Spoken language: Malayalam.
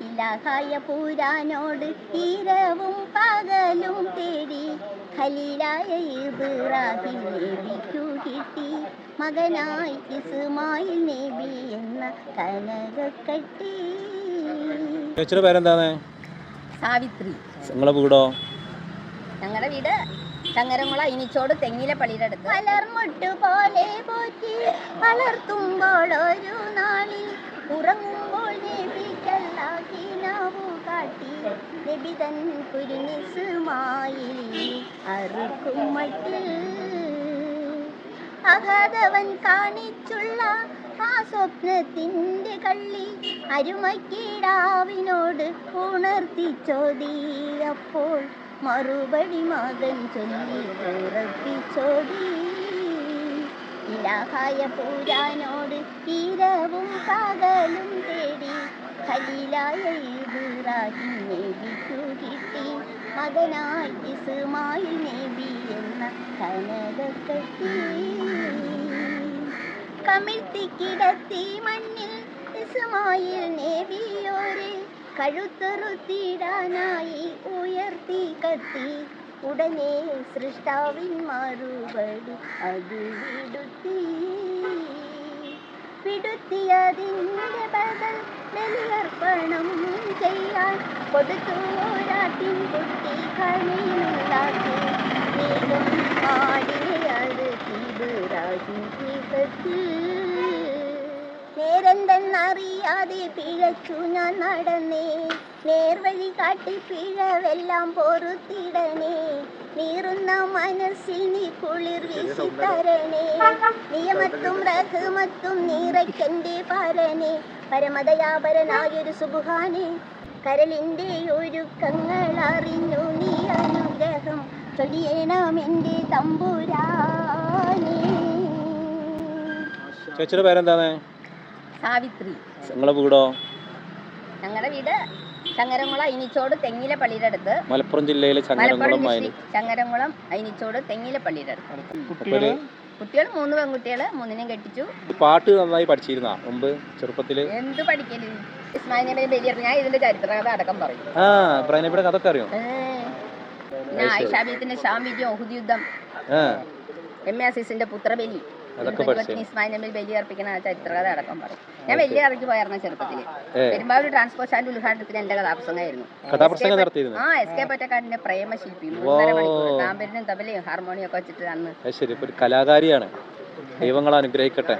ഇലാഹായ പൂരാനോട് തീരവും പകലും തേടി ഖലീലായ ഇബ്രാഹിം നബിക്കു കിട്ടി മകനായി ഇസ്മായിൽ നബി എന്ന കനകക്കട്ടി. ചേച്ചിയുടെ പേരെന്താണ്? സാവിത്രി. നിങ്ങളെ വീടോ? ഞങ്ങളുടെ വീട് ചങ്ങരംകുളം ഇനിച്ചോട് തെങ്ങിലെ പള്ളിയുടെ അടുത്ത്. മലർമുട്ട് പോലെ പോറ്റി വളർത്തുമ്പോൾ ഒരു നാളിൽ ഉറങ്ങുമ്പോൾ നബിക്കല്ലാഹു കാട്ടി നബി തൻ കുരുനിസ്മായിൽ അറുക്കും മട്ടിൽ അഗാധവൻ കാണിച്ചുള്ള ആ സ്വപ്നത്തിൻ്റെ കള്ളി അരുമക്കിടാവിനോട് ഉണർത്തിച്ചോതി. അപ്പോൾ മറുപടി മകൻ ചൊല്ലി ഉറപ്പിച്ചോതി. ഇലാഹായ പൂരാനോട് തീരവും പകലും തേടി ഖലീലായ ഇബ്രാഹിം നബിക്കു കിട്ടി മകനായി ഇസ്മായിൽ നബി എന്ന കനകക്കട്ടി. കമിഴ്ത്തി കിടത്തി മണ്ണിൽ ഇസ്മായിൽ നബിയോരെ കഴുത്തെറുത്തിടാനായി ഉയർത്തി കത്തി. ഉടനെ സൃഷ്ടാവിൻ മറുപടി അത് വിടുത്തിയതിൻ്റെ ബദൽ ബലിയർപ്പണം ചെയ്യാൻ കൊടുത്തു ഒരാട്ടിൻ കുട്ടി കണിയിലുണ്ടാക്കി. വേഗം ആടിനെ ഇബ്രാഹിം തീകത്തിൽ. നേരെന്തെന്നറിയാതെ പിഴച്ചു ഞാൻ നടന്നേ, നേർവഴി കാട്ടി പിഴവെല്ലാം പൊറുത്തിടണേ. നീറുന്ന മനസ്സിൽ നീ കുളിർ വീശി തരണേ, നിയമത്തും റഹ്മത്തും നിറയ്ക്കൻ്റെ പരനെ. പരമദയാപരനായൊരു സുബ്ഹാനെ, കരളിൻ്റെ ഒരുക്കങ്ങൾ അറിഞ്ഞു നീ അനുഗ്രഹം ചൊല്ലിയണമെൻ്റെ തമ്പുരാനെ. ചേച്ചിയുടെ പേരെന്താണ്? സാവിത്രി. നിങ്ങളെ വീടോ? ഞങ്ങളുടെ വീട് ചങ്ങരംകുളം ഇനിച്ചോട് തെങ്ങിലെ പള്ളിയുടെ അടുത്ത്. മലപ്പുറം ജില്ലയിലെ ചങ്ങരംകുളം ഇനിച്ചോട് തെങ്ങിലെ പള്ളിയുടെ അടുത്ത്. കുട്ടികൾ 3 പെൺകുട്ടികൾ, 3നെയും കെട്ടിച്ചു. പാട്ട് നന്നായി പഠിച്ചിരുന്ന മുമ്പ് ചെറുപ്പത്തില്? എന്ത് പഠിക്കല്, ഇസ്മായിൽ നബി ബലിയർപ്പിച്ചു. ഞാൻ ഇതിന്റെ ചരിത്രകഥ അടക്കം പറയും. ഇബ്രാഹിം നബിയുടെ കഥ ഒക്കെ അറിയോ? ആയിഷാബീത്തിന്റെ ഷാം വിജയം, ഉഹുദ് യുദ്ധം, എംആസിസിന്റെ പുത്രബലി, ഇസ്മായിൽ നബി ബലിയർപ്പിക്കുന്ന ചരിത്രകഥ അടക്കം പറയും. ഞാൻ വലിയ കഥയ്ക്ക് പോയായിരുന്നു ചെറുപ്പത്തില്. പെരുമ്പാവൂർ ട്രാൻസ്പോർട്ട് സ്റ്റാൻഡ് ഉദ്ഘാടനത്തിന് എന്റെ കഥാപ്രസംഗമായിരുന്നു. S K പൊറ്റക്കാടിന്റെ പ്രേമശില്പി. 3.5 മണിക്കൂർ താമ്പരിനും തബലയും ഹാർമോണിയും ഒക്കെ വെച്ചിട്ട് അന്ന്. കലാകാരിയാണ്. ദൈവങ്ങൾ അനുഗ്രഹിക്കട്ടെ.